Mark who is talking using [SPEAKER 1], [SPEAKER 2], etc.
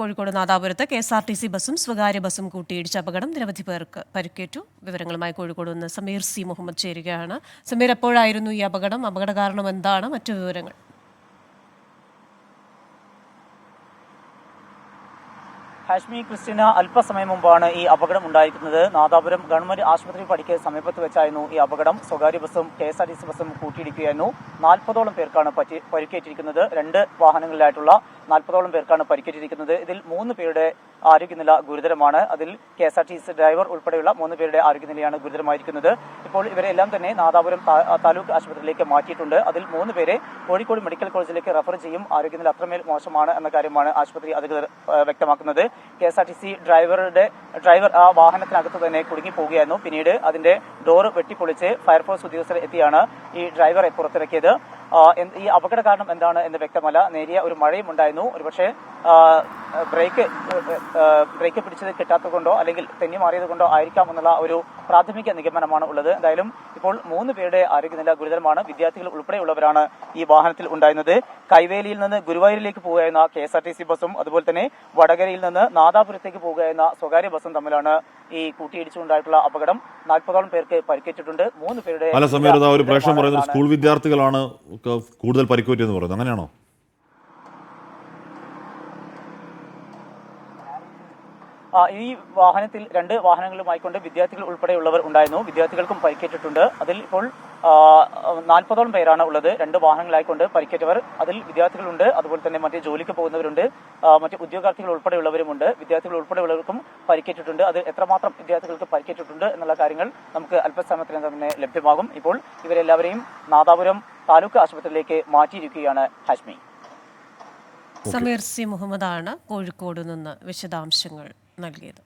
[SPEAKER 1] Kozhikode നാദാപുരത്ത് KSRTC ബസും സ്വകാര്യ ബസും കൂട്ടിയിടിച്ച അപകടം നിരവധി പേർക്ക് പരിക്കേറ്റു. വിവരങ്ങളുമായി കോഴിക്കോട് നിന്ന് സമീർ സി മുഹമ്മദ് ചേരുകയാണ്. സമീർ, എപ്പോഴായിരുന്നു ഈ അപകടം? അപകട കാരണം എന്താണ്? മറ്റു വിവരങ്ങൾ?
[SPEAKER 2] ഹാഷ്മി ക്രിസ്റ്റീന, അല്പസമയം മുമ്പാണ് ഈ അപകടം ഉണ്ടായിരിക്കുന്നത്. നാദാപുരം ഗവൺമെന്റ് ആശുപത്രി പടിക്ക് സമീപത്ത് വെച്ചായിരുന്നു ഈ അപകടം. സ്വകാര്യ ബസും KSRTC ബസും കൂട്ടിയിടിക്കുകയായിരുന്നു. 40ഓളം പേർക്കാണ് പരിക്കേറ്റിരിക്കുന്നത്. 2 വാഹനങ്ങളിലായിട്ടുള്ള 40ഓളം പേർക്കാണ് പരിക്കേറ്റിരിക്കുന്നത്. ഇതിൽ 3 പേരുടെ ആരോഗ്യനില ഗുരുതരമാണ്. അതിൽ KSRTC ഡ്രൈവർ ഉൾപ്പെടെയുള്ള 3 പേരുടെ ആരോഗ്യനിലയാണ് ഗുരുതരമായിരിക്കുന്നത്. ഇപ്പോൾ ഇവരെല്ലാം തന്നെ നാദാപുരം താലൂക്ക് ആശുപത്രിയിലേക്ക് മാറ്റിയിട്ടുണ്ട്. അതിൽ 3 പേരെ കോഴിക്കോട് മെഡിക്കൽ കോളേജിലേക്ക് റഫർ ചെയ്യും. ആരോഗ്യനില അത്രമേൽ മോശമാണ് എന്ന കാര്യമാണ് ആശുപത്രി അധികൃതർ വ്യക്തമാക്കുന്നത്. KSRTC ഡ്രൈവർ ആ വാഹനത്തിനകത്ത് തന്നെ കുടുങ്ങിപ്പോവുകയായിരുന്നു. പിന്നീട് അതിന്റെ ഡോറ് വെട്ടിപ്പൊളിച്ച് ഫയർഫോഴ്സ് ഉദ്യോഗസ്ഥർ എത്തിയാണ് ഈ ഡ്രൈവറെ പുറത്തിറക്കിയത്. ഈ അപകട കാരണം എന്താണ് എന്ന് വ്യക്തമല്ല. നേരിയ ഒരു മഴയും ഉണ്ടായിരുന്നു. ഒരുപക്ഷെ ബ്രേക്ക് പിടിച്ചത് കിട്ടാത്തതുകൊണ്ടോ അല്ലെങ്കിൽ തെന്നി മാറിയത് കൊണ്ടോ ആയിരിക്കാം എന്നുള്ള ഒരു പ്രാഥമിക നിഗമനമാണ് ഉള്ളത്. എന്തായാലും ഇപ്പോൾ 3 പേരുടെ ആരോഗ്യനില ഗുരുതരമാണ്. വിദ്യാർത്ഥികൾ ഉൾപ്പെടെയുള്ളവരാണ് ഈ വാഹനത്തിൽ ഉണ്ടായിരുന്നത്. കൈവേലിയിൽ നിന്ന് ഗുരുവായൂരിലേക്ക് പോകുകയായിരുന്ന KSRTC ബസും അതുപോലെ തന്നെ വടകരയിൽ നിന്ന് നാദാപുരത്തേക്ക് പോകുകയായിരുന്ന സ്വകാര്യ ബസും തമ്മിലാണ് ഈ കൂട്ടിയിടിച്ചുണ്ടായിട്ടുള്ള അപകടം. 40ഓളം പേർക്ക് പരിക്കേറ്റിട്ടുണ്ട്. 3 പേരുടെ
[SPEAKER 3] ഒരു പ്രശ്നം പറയുന്നത് സ്കൂൾ വിദ്യാർത്ഥികളാണ് കൂടുതൽ പരിക്കേറ്റെന്ന് പറയുന്നത്, അങ്ങനെയാണോ?
[SPEAKER 2] ഈ വാഹനത്തിൽ 2 വാഹനങ്ങളുമായിക്കൊണ്ട് വിദ്യാർത്ഥികൾ ഉൾപ്പെടെയുള്ളവർ ഉണ്ടായിരുന്നു. വിദ്യാർത്ഥികൾക്കും പരിക്കേറ്റിട്ടുണ്ട്. അതിൽ ഇപ്പോൾ 40ഓളം പേരാണ് ഉള്ളത്. 2 വാഹനങ്ങളായിക്കൊണ്ട് പരിക്കേറ്റവർ. അതിൽ വിദ്യാർത്ഥികളുണ്ട്, അതുപോലെ തന്നെ മറ്റ് ജോലിക്ക് പോകുന്നവരുണ്ട്, മറ്റ് ഉദ്യോഗാർത്ഥികൾ ഉൾപ്പെടെയുള്ളവരുമുണ്ട്. വിദ്യാർത്ഥികൾ ഉൾപ്പെടെയുള്ളവർക്കും പരിക്കേറ്റിട്ടുണ്ട്. അത് എത്രമാത്രം വിദ്യാർത്ഥികൾക്ക് പരിക്കേറ്റിട്ടുണ്ട് എന്നുള്ള കാര്യങ്ങൾ നമുക്ക് അല്പസമയത്തിന് തന്നെ ലഭ്യമാകും. ഇപ്പോൾ ഇവരെല്ലാവരെയും നാദാപുരം താലൂക്ക് ആശുപത്രിയിലേക്ക് മാറ്റിയിരിക്കുകയാണ്. ഹാഷ്മി.
[SPEAKER 1] സമീർ സി മുഹമ്മദാണ് കോഴിക്കോട് നിന്ന് വിശദാംശങ്ങൾ നൽകിയത്.